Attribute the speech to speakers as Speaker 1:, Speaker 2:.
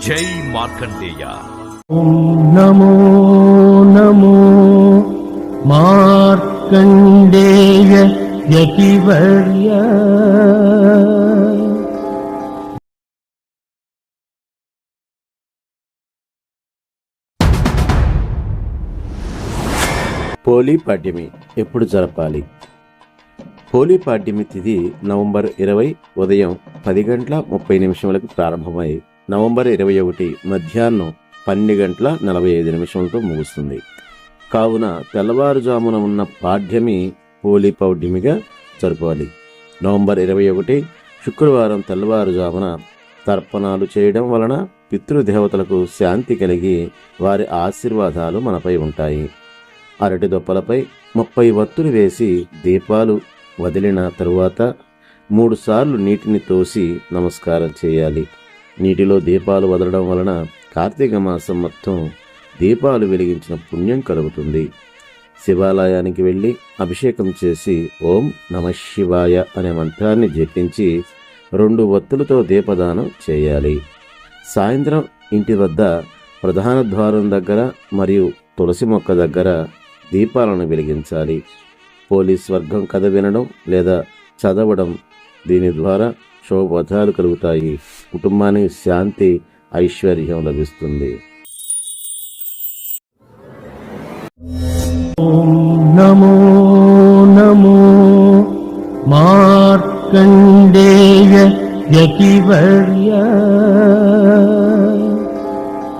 Speaker 1: జై మార్కండేయ.
Speaker 2: నమో నమో మార్కండేయ యతివర్య.
Speaker 3: హోలీ పాడ్యమి ఎప్పుడు జరపాలి? హోలీ పాడ్యమి తిథి నవంబర్ 20 ఉదయం 10:30 ప్రారంభమై నవంబర్ 21 మధ్యాహ్నం 12:45 ముగుస్తుంది. కావున తెల్లవారుజామున ఉన్న పాడ్యమి హోలీ పౌర్ణమిగా జరపాలి. నవంబర్ 21 శుక్రవారం తెల్లవారుజామున తర్పణాలు చేయడం వలన పితృదేవతలకు శాంతి కలిగి వారి ఆశీర్వాదాలు మనపై ఉంటాయి. అరటి దొప్పలపై 30 వత్తులు వేసి దీపాలు వదిలిన తరువాత 3 సార్లు నీటిని తోసి నమస్కారం చేయాలి. నీటిలో దీపాలు వదలడం వలన కార్తీక మాసం మొత్తం దీపాలు వెలిగించిన పుణ్యం కలుగుతుంది. శివాలయానికి వెళ్ళి అభిషేకం చేసి ఓం నమఃశివాయ అనే మంత్రాన్ని జపించి 2 వత్తులతో దీపదానం చేయాలి. సాయంత్రం ఇంటి వద్ద ప్రధాన ద్వారం దగ్గర మరియు తులసి మొక్క దగ్గర దీపాలను వెలిగించాలి. పోలీస్ వర్గం కథ వినడం లేదా చదవడం, దీని ద్వారా శుభఫలాలు కలుగుతాయి. కుటుంబానికి శాంతి, ఐశ్వర్యం లభిస్తుంది.
Speaker 2: నమో నమో మార్కండేయ యతివర్య.